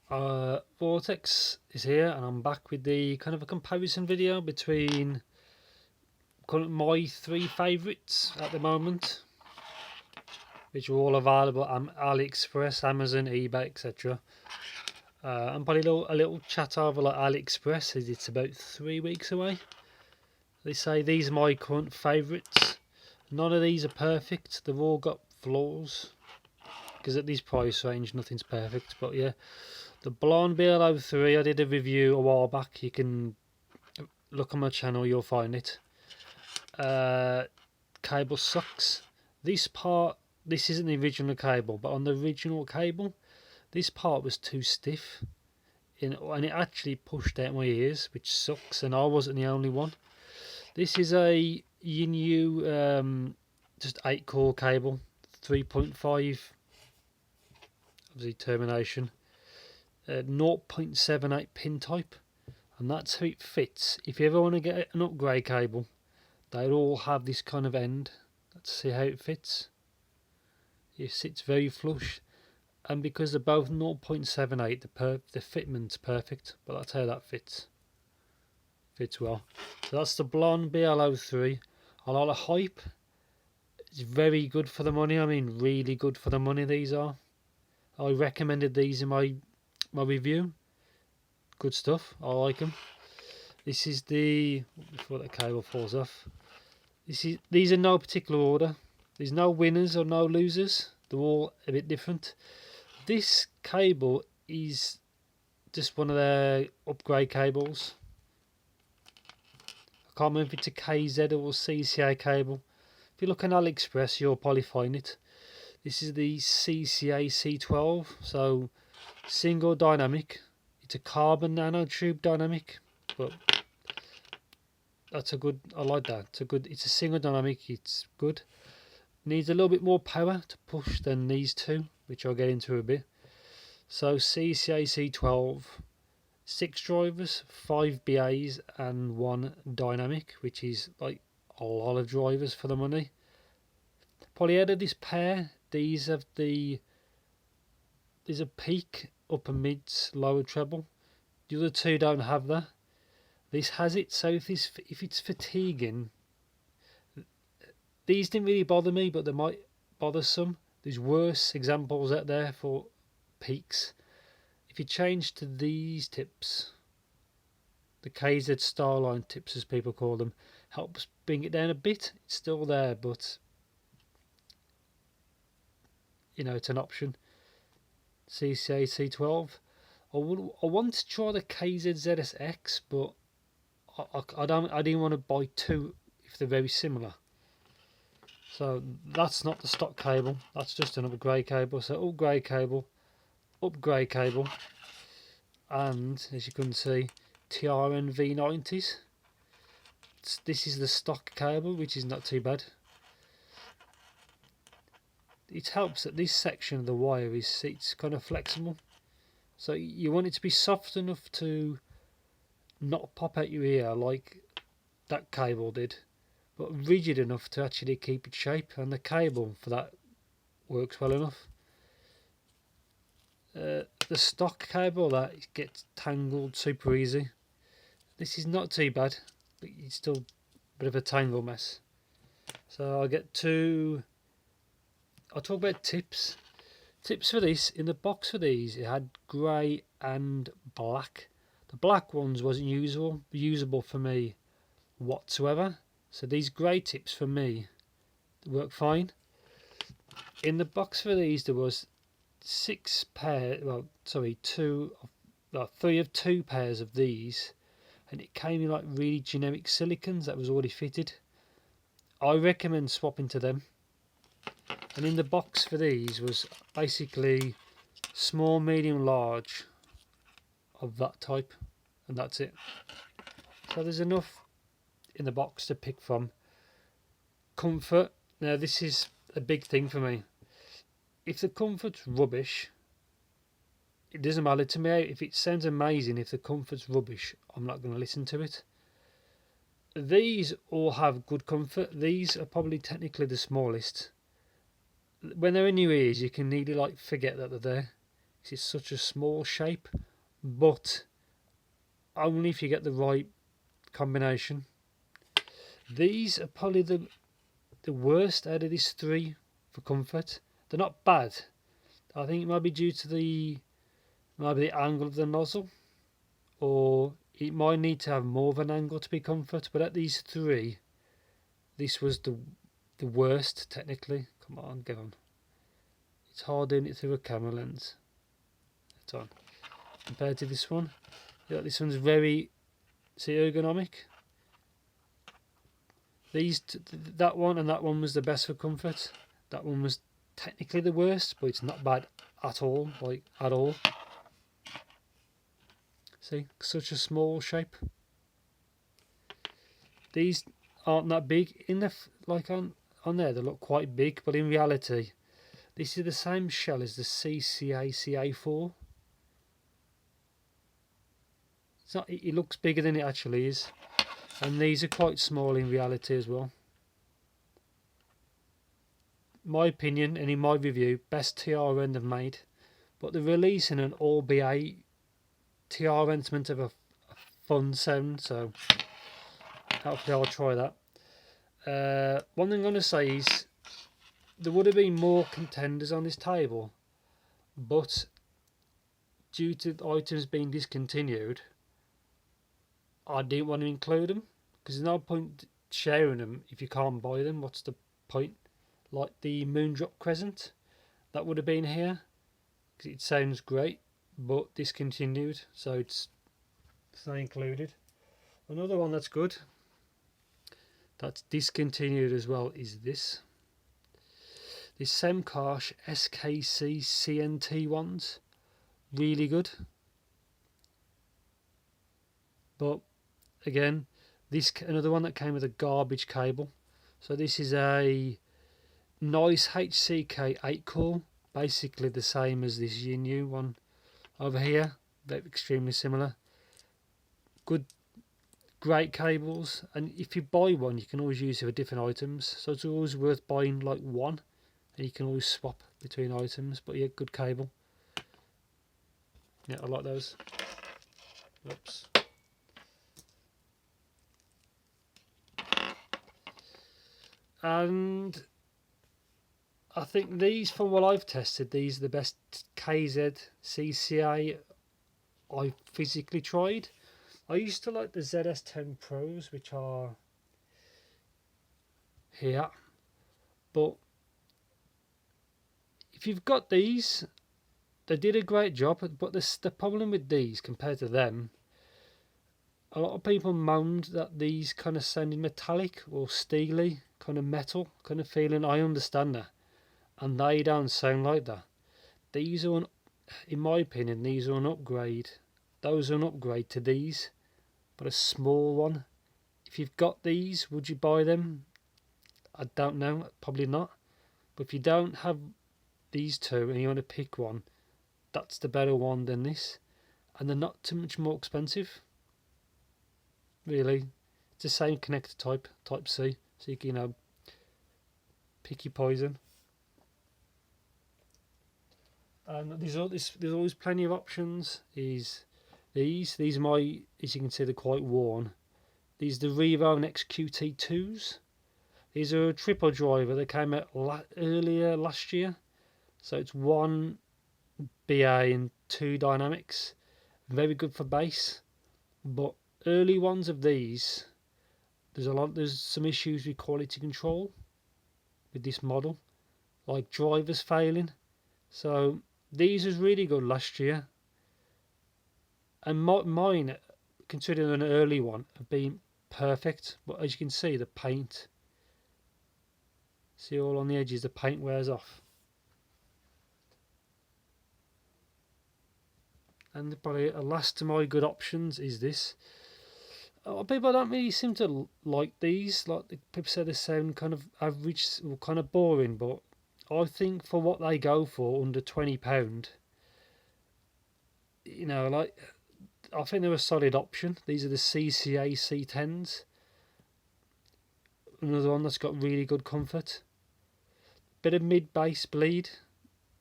Vortex is here, and I'm back with the kind of a comparison video between my three favourites at the moment, which are all available on AliExpress, Amazon, eBay, etc. And probably a little chat over like AliExpress, as it's about 3 weeks away. They say these are my current favourites. None of these are perfect, they've all got flaws, because at this price range nothing's perfect. But yeah, the Blon BL-03, I did a review a while back. You can look on my channel, you'll find it. Cable sucks. This isn't the original cable, but on the original cable, this part was too stiff, and it actually pushed out my ears, which sucks, and I wasn't the only one. This is a Yinyu just 8-core cable, 3.5 obviously termination, 0.78 pin type, and that's how it fits. If you ever want to get an upgrade cable, they all have this kind of end. Let's see how it fits. It sits very flush, and because they're both 0.78, the fitment's perfect. But that's how that fits well. So that's the Blon BL-03. A lot of hype. It's very good for the money. I mean, really good for the money these are. I recommended these in my review. Good stuff. I like them. This is the, before the cable falls off, these are no particular order. There's no winners or no losers. They're all a bit different. This cable is just one of their upgrade cables. I can't remember if it's a KZ or CCA cable. If you look on AliExpress, you'll probably find it. This is the CCA C12, so single dynamic. It's a carbon nanotube dynamic, but that's a good, I like that. It's a single dynamic, it's good. Needs a little bit more power to push than these two, which I'll get into a bit. So CCA C12, 6 drivers, 5 BAs and 1 dynamic, which is like a lot of drivers for the money. Probably out of this pair, these have there's a peak, upper mids, lower treble. The other two don't have that. This has it, so if it's fatiguing, these didn't really bother me, but they might bother some. There's worse examples out there for peaks. If you change to these tips, the KZ Starline tips as people call them, helps bring it down a bit. It's still there, but you know, it's an option. CCA C12. I want to try the KZ ZSX, but I didn't want to buy two if they're very similar. So that's not the stock cable, that's just an upgrade cable. So upgrade cable, and as you can see, TRN V90s. This is the stock cable, which is not too bad. It helps that this section of the wire it's kind of flexible, so you want it to be soft enough to not pop out your ear like that cable did, but rigid enough to actually keep its shape, and the cable for that works well enough. The stock cable, that gets tangled super easy. This is not too bad, but it's still a bit of a tangle mess. So I'll talk about tips. Tips for this. In the box for these, it had grey and black. The black ones wasn't usable for me whatsoever. So these grey tips for me work fine. In the box for these, there was 3 of 2 pairs of these, and it came in like really generic silicons that was already fitted. I recommend swapping to them. And in the box for these was basically small, medium, large of that type, and that's it. So there's enough in the box to pick from. Comfort. Now this is a big thing for me. If the comfort's rubbish, it doesn't matter to me. If it sounds amazing, if the comfort's rubbish, I'm not going to listen to it. These all have good comfort. These are probably technically the smallest. When they're in your ears, you can nearly like forget that they're there. because it's such a small shape, but only if you get the right combination. These are probably the worst out of these three for comfort. They're not bad. I think it might be due to the angle of the nozzle, or it might need to have more of an angle to be comfort. But at these three, this was the worst technically. Come on, get on. It's hard doing it through a camera lens. It's on. Compared to this one, yeah, this one's very, see, ergonomic. That one and that one was the best for comfort. That one was technically the worst, but it's not bad at all, like at all. See, such a small shape. These aren't that big in the like on there. They look quite big, but in reality, this is the same shell as the CCA C12. It's not. It looks bigger than it actually is, and these are quite small in reality as well. My opinion, and in my review, best TRN they've made, but they're releasing an all BA TRN meant to have a fun sound, so hopefully I'll try that. One thing I'm going to say is there would have been more contenders on this table, but due to the items being discontinued, I didn't want to include them, because there's no point sharing them if you can't buy them. What's the point? Like the Moondrop Crescent, that would have been here, because it sounds great, but discontinued, so it's not included. Another one that's good, that's discontinued as well, is this Semkarsh SKC CNT ones. Really good, but again, this another one that came with a garbage cable. So this is a nice HCK 8 core, basically the same as this new one over here. They're extremely similar. Good, great cables, and if you buy one, you can always use it for different items. So it's always worth buying like one, and you can always swap between items. But yeah, good cable. Yeah, I like those. Oops. And I think these, from what I've tested, these are the best KZ CCA I physically tried. I used to like the ZS10 Pros, which are here, but if you've got these, they did a great job. But the problem with these compared to them, a lot of people moaned that these kind of sounded metallic or steely, kind of metal kind of feeling. I understand that, and they don't sound like that. These are, in my opinion, these are an upgrade. Those are an upgrade to these, but a small one. If you've got these, would you buy them? I don't know, probably not. But if you don't have these two and you want to pick one, that's the better one than this, and they're not too much more expensive. Really, it's the same connector type C, so you can pick your poison. And there's always plenty of options. These are my, as you can see, they're quite worn. These are the RevoNext QT2s. These are a triple driver. They came out earlier last year, so it's 1 BA and 2 dynamics. Very good for bass, but early ones of these, there's some issues with quality control with this model, like drivers failing. So these was really good last year, and mine, considering an early one, have been perfect. But as you can see, the paint, see all on the edges, the paint wears off. And probably a last of my good options is this. People don't really seem to like these. Like people say they sound kind of average or kind of boring, but I think for what they go for, under £20, like, I think they're a solid option. These are the CCA C10s. Another one that's got really good comfort. Bit of mid-bass bleed,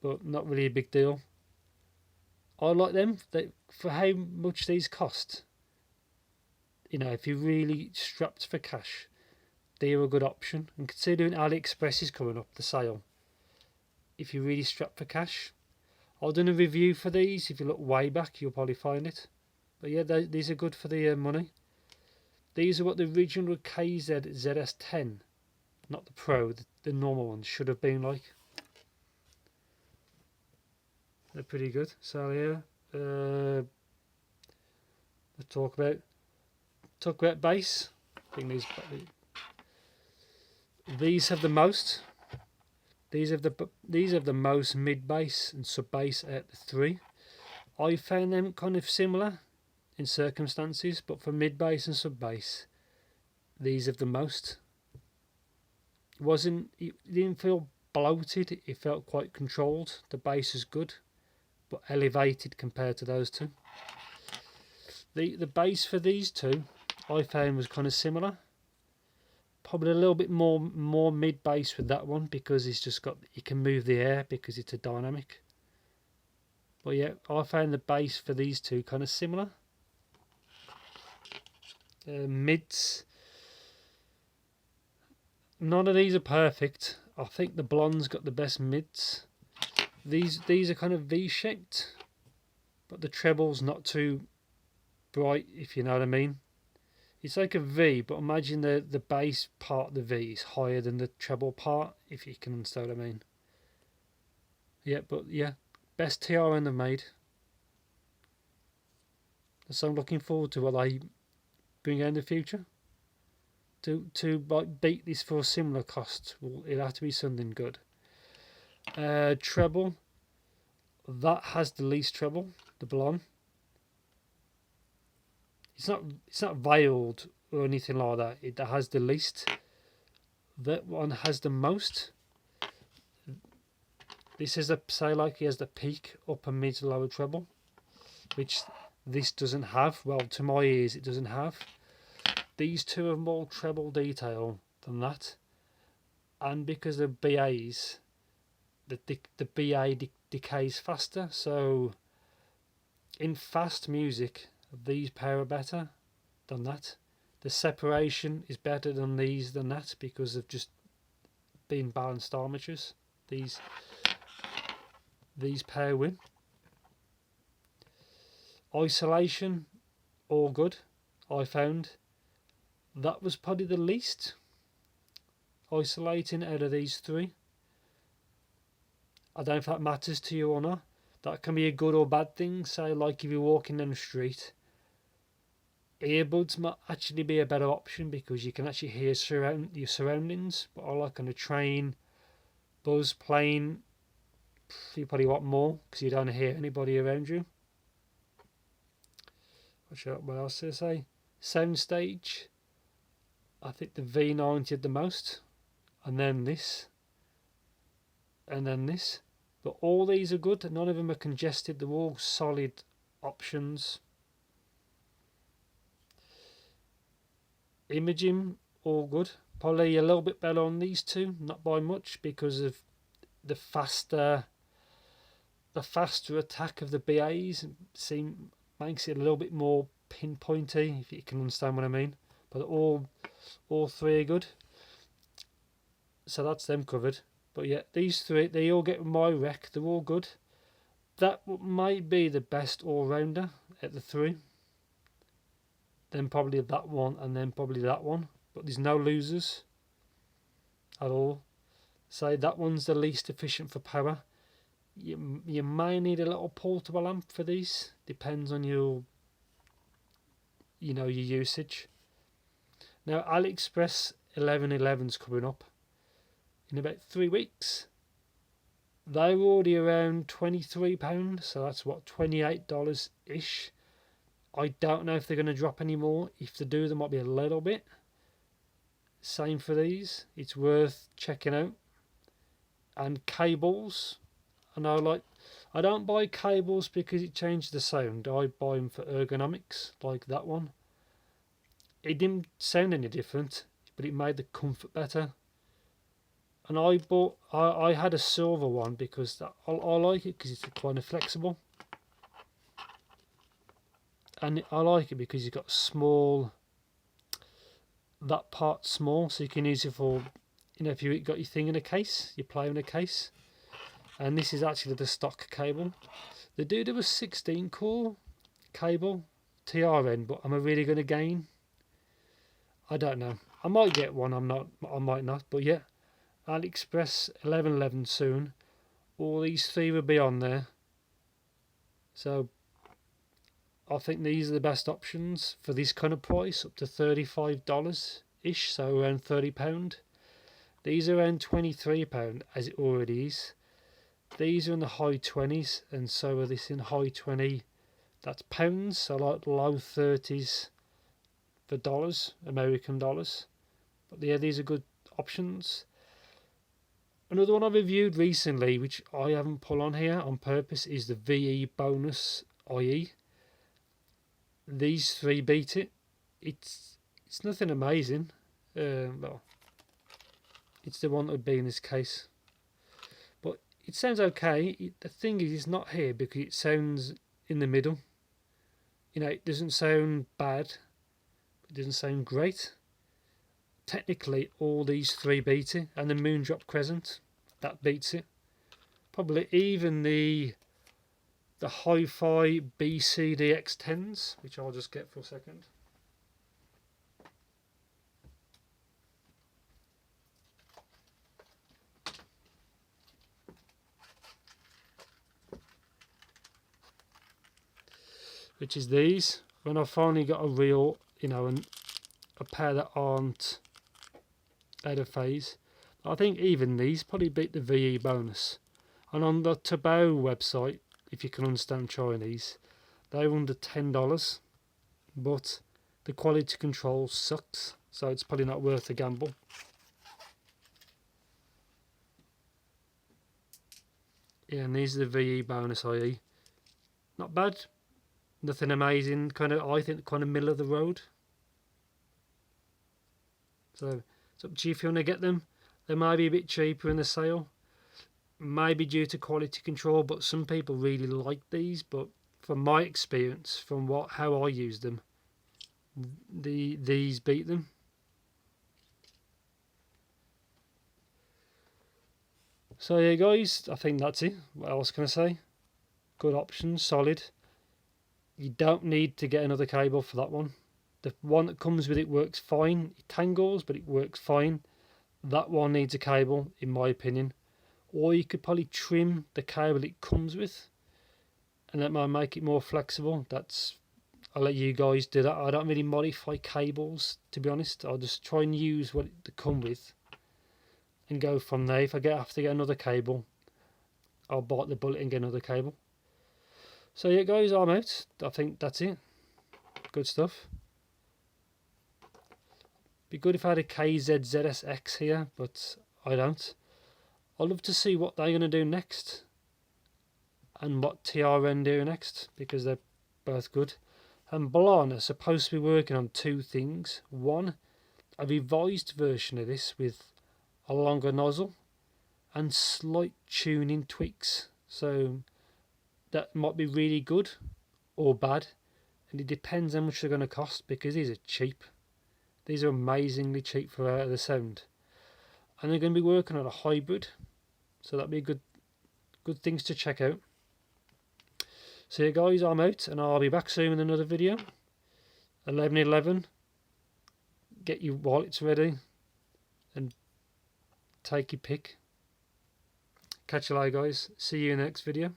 but not really a big deal. I like them. For how much these cost, you know, if you're really strapped for cash, they're a good option. And considering AliExpress is coming up, the sale, if you're really strapped for cash, I've done a review for these. If you look way back, you'll probably find it. But yeah, these are good for the money. These are what the original KZ ZS10, not the Pro, the normal ones, should have been like. They're pretty good. So yeah, let's talk about bass. I think these have the most. These have the most mid bass and sub bass out of the three. I found them kind of similar in circumstances, but for mid bass and sub bass, these have the most. It didn't feel bloated. It felt quite controlled. The bass is good, but elevated compared to those two. The bass for these two, I found, was kind of similar. Probably a little bit more mid bass with that one because it's just got, you can move the air because it's a dynamic. But yeah, I found the bass for these two kind of similar. Mids, none of these are perfect. I think the Blon's got the best mids. These are kind of V-shaped, but the treble's not too bright, if you know what I mean. It's like a V, but imagine the bass part of the V is higher than the treble part, if you can understand what I mean. Yeah, but yeah, best TRN they've made. So I'm looking forward to what they bring out in the future. To like beat this for a similar cost, it'll have to be something good. Treble, that has the least treble, the Blon. It's not veiled or anything like that. It has the least. That one has the most. This is say like he has the peak, upper, mid, lower treble, which this doesn't have. Well, to my ears, it doesn't have. These two have more treble detail than that, and because of BAs, the BA decays faster. So in fast music, these pair are better than that. The separation is better than that because of just being balanced armatures. These pair win. Isolation, all good. I found that was probably the least isolating out of these three. I don't know if that matters to you or not. That can be a good or bad thing. Say like if you're walking down the street, earbuds might actually be a better option because you can actually hear your surroundings. But I like on a train, bus, plane, you probably want more because you don't hear anybody around you. What else did I say? Soundstage, I think the V90 had the most, and then this, and then this. But all these are good. None of them are congested. They're all solid options. Imaging, all good. Probably a little bit better on these two, not by much, because of the faster attack of the BAs makes it a little bit more pinpointy, if you can understand what I mean. But all three are good. So that's them covered. But yeah, these three, they all get my rec. They're all good. That might be the best all-rounder at the three. Then probably that one, and then probably that one. But there's no losers at all. So that one's the least efficient for power. You may need a little portable amp for these. Depends on your usage. Now AliExpress 1111's coming up in about 3 weeks. They're already around £23, so that's what, $28 ish. I don't know if they're going to drop any more. If they do, there might be a little bit. Same for these. It's worth checking out. And cables, I don't buy cables because it changes the sound. I buy them for ergonomics, like that one. It didn't sound any different, but it made the comfort better. And I had a silver one because I like it because it's kind of flexible. and I like it because you've got small, that part small, so you can use it for, you know, if you got your thing in a case, you play in a case. And this is actually the stock cable. They do a 16 core cable TRN, but am I really going to gain? I don't know. I might get one. I might not. But yeah, AliExpress 1111 soon. All these three will be on there. So I think these are the best options for this kind of price, up to $35 ish, so around £30. These are around £23 as it already is. These are in the high 20s, and so are this in high 20. That's pounds, so like low 30s for dollars, American dollars. But yeah, these are good options. Another one I reviewed recently, which I haven't put on here on purpose, is the VE Bonus IE. These three beat it. It's nothing amazing. Well, it's the one that would be in this case. But it sounds okay. The thing is, it's not here because it sounds in the middle. You know, it doesn't sound bad. It doesn't sound great. Technically, all these three beat it, and the Moondrop Crescent, that beats it. Probably even the Hi-Fi BCDX10s, which I'll just get for a second. Which is these. When I finally got a real, you know, a pair that aren't out of phase. I think even these probably beat the VE Bonus. And on the Tabao website, if you can understand Chinese, they're under $10, but the quality control sucks, so it's probably not worth the gamble. Yeah, and these are the VE Bonus IE. Not bad, nothing amazing. Kind of, I think, kind of middle of the road. So it's up to you if you want to get them. They might be a bit cheaper in the sale, maybe due to quality control, but some people really like these. But from my experience, from how I use them, these beat them. So yeah, guys, I think that's it. What else can I say? Good options, solid. You don't need to get another cable for that one. The one that comes with it works fine. It tangles, but it works fine. That one needs a cable, in my opinion. Or you could probably trim the cable it comes with, and that might make it more flexible. I'll let you guys do that. I don't really modify cables, to be honest. I'll just try and use what they come with and go from there. If I have to get another cable, I'll bite the bullet and get another cable. So yeah, guys, I'm out. I think that's it. Good stuff. Be good if I had a KZZSX here, but I don't. I'd love to see what they're going to do next, and what TRN do next, because they're both good. And Blon are supposed to be working on two things. One, a revised version of this with a longer nozzle and slight tuning tweaks. So that might be really good or bad, and it depends how much they're going to cost, because these are cheap. These are amazingly cheap for the sound. And they're going to be working on a hybrid, so that'd be good things to check out. So yeah, guys, I'm out, and I'll be back soon with another video. 11:11. Get your wallets ready and take your pick. Catch you later, guys. See you in the next video.